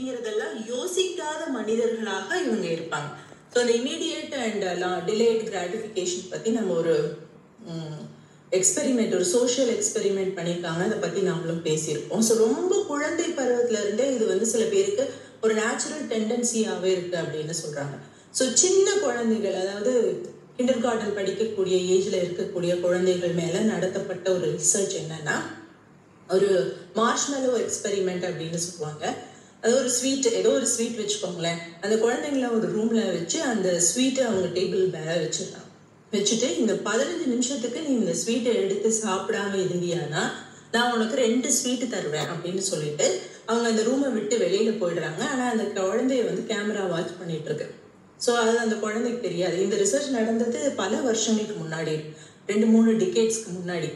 அப்படிங்கறதெல்லாம் யோசிக்காத மனிதர்களாக இவங்க இருப்பாங்க. ஸோ இந்த இமீடியட் அண்ட் டிலேட் கிராட்டிஃபிகேஷன் பத்தி நம்ம ஒரு எக்ஸ்பெரிமெண்ட், ஒரு சோஷியல் எக்ஸ்பெரிமெண்ட் பண்ணியிருக்காங்க. அதை பத்தி நம்மளும் பேசியிருக்கோம். ஸோ ரொம்ப குழந்தை பருவத்துல இருந்தே இது சில பேருக்கு ஒரு நேச்சுரல் டெண்டன்சியாவே இருக்கு அப்படின்னு சொல்றாங்க. ஸோ சின்ன குழந்தைகள், அதாவது கிண்டர் கார்டன் படிக்கக்கூடிய ஏஜ்ல இருக்கக்கூடிய குழந்தைகள் மேல நடத்தப்பட்ட ஒரு ரிசர்ச் என்னன்னா, ஒரு மார்ஷ்மெலோ எக்ஸ்பெரிமெண்ட் அப்படின்னு சொல்லுவாங்க. அது ஒரு ஸ்வீட், ஏதோ ஒரு ஸ்வீட் வச்சுக்கோங்களேன். அந்த குழந்தைங்கள ஒரு ரூம்ல வச்சு அந்த ஸ்வீட்டை அவங்க டேபிள் மேல வச்சிடலாம். வச்சுட்டு இந்த 15 நிமிஷத்துக்கு நீ இந்த ஸ்வீட்டை எடுத்து சாப்பிடாம இருந்தியானா நான் உனக்கு 2 ஸ்வீட் தருவேன் அப்படின்னு சொல்லிட்டு அவங்க அந்த ரூமை விட்டு வெளியில போயிடுறாங்க. ஆனா அந்த குழந்தைய கேமரா வாட்ச் பண்ணிட்டு இருக்கு. ஸோ அது அந்த குழந்தைக்கு தெரியாது. இந்த ரிசர்ச் நடந்தது பல வருஷங்களுக்கு முன்னாடி, 2-3 டிகேட்ஸ்க்கு முன்னாடி.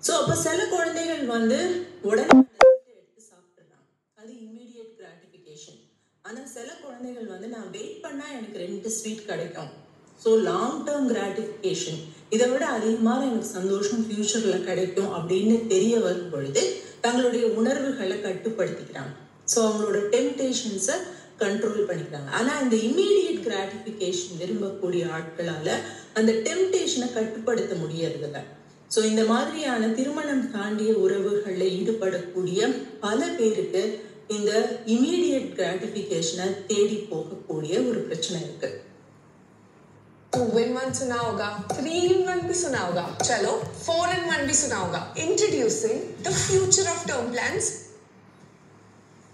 ஸோ அப்போ சில குழந்தைகள் உடனே எடுத்து சாப்பிட்டுறாங்க. அது இம்மீடியட் கிராட்டிஃபிகேஷன். ஆனால் சில குழந்தைகள் நான் வெயிட் பண்ணா எனக்கு 2 ஸ்வீட் கிடைக்கும், ஸோ லாங் டேர்ம் கிராட்டிஃபிகேஷன், இதை விட அதிகமான எனக்கு சந்தோஷம் ஃபியூச்சர்ல கிடைக்கும் அப்படின்னு தெரிய வரும் பொழுது தங்களுடைய உணர்வுகளை கட்டுப்படுத்திக்கிறாங்க. ஸோ அவங்களோட டெம்டேஷன்ஸை கண்ட்ரோல் பண்ணிக்கிறாங்க. ஆனா இந்த இம்மீடியட் கிராட்டிஃபிகேஷன் விரும்பக்கூடிய ஆட்களால அந்த டெம்டேஷனை கட்டுப்படுத்த முடியறதில்ல. ஸோ இந்த மாதிரியான திருமணம் தாண்டிய உறவுகளில் ஈடுபடக்கூடிய பல பேருக்கு இந்த இம்மீடியட் கிராட்டிஃபிகேஷனை தேடி போகக்கூடிய ஒரு பிரச்சனை இருக்கு. 2 in 1 सुना होगा, 3 in 1 भी सुना होगा, चलो 4 in 1 भी सुना होगा. Introducing the future of term plans.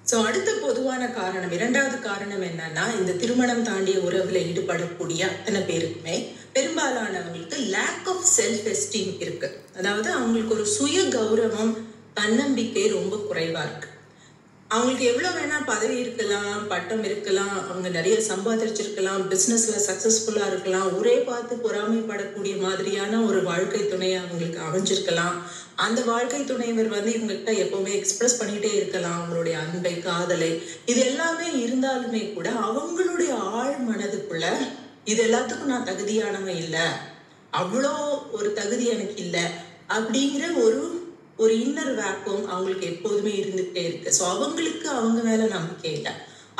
So அடுத்த பொதுவான காரணம், 2வது காரணம் என்னன்னா, இந்த திருமணம் தாண்டிய உறவுல ஈடுபடக்கூடிய அத்தனை பேருக்குமே பெரும்பாலானவங்களுக்கு லேக் ஆஃப் செல்ஃப் எஸ்டீம் இருக்கு. அதாவது அவங்களுக்கு ஒரு சுய கௌரவம், தன்னம்பிக்கை ரொம்ப குறைவா இருக்கு. அவங்களுக்கு எவ்வளவு வேணா பதவி இருக்கலாம், பட்டம் இருக்கலாம், அவங்க நிறைய சம்பாதிச்சிருக்கலாம், பிசினஸ்ல சக்சஸ்ஃபுல்லா இருக்கலாம், ஊரே பார்த்து பொறாமைப்படக்கூடிய மாதிரியான ஒரு வாழ்க்கை துணை அவங்களுக்கு அமைஞ்சிருக்கலாம். அந்த வாழ்க்கை துணைவர் இவங்ககிட்ட எப்பவுமே எக்ஸ்பிரஸ் பண்ணிட்டே இருக்கலாம் அவங்களுடைய அன்பை, காதலை. இது எல்லாமே இருந்தாலுமே கூட அவங்களுடைய ஆழ் மனதுக்குள்ள இது எல்லாத்துக்கும் நான் தகுதியானவன் இல்லை, அவ்வளோ ஒரு தகுதி எனக்கு இல்லை அப்படிங்கிற ஒரு இன்னர் வேக்கம் அவங்களுக்கு எப்போதுமே இருந்துகிட்டே இருக்கு. ஸோ அவங்களுக்கு அவங்க மேல நம்பிக்கை இல்லை,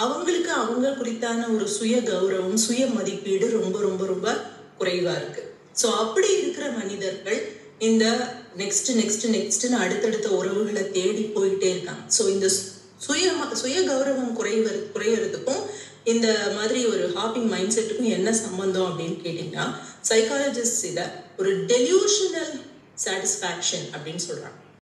அவங்களுக்கு அவங்க குறித்தான ஒரு சுய கௌரவம், சுய மதிப்பீடு ரொம்ப ரொம்ப ரொம்ப குறைவா இருக்கு. ஸோ அப்படி இருக்கிற மனிதர்கள் இந்த நெக்ஸ்ட்னு அடுத்தடுத்த உறவுகளை தேடி போயிட்டே இருக்காங்க. ஸோ இந்த சுய கௌரவம் குறையறதுக்கும் இந்த மாதிரி ஒரு ஹாப்பிங் மைண்ட் செட்டுக்கும் என்ன சம்பந்தம் அப்படின்னு கேட்டீங்கன்னா, சைக்காலஜிஸ்ட் இதை ஒரு டெலியூஷனல் சாட்டிஸ்ஃபேக்ஷன் அப்படின்னு சொல்றாங்க.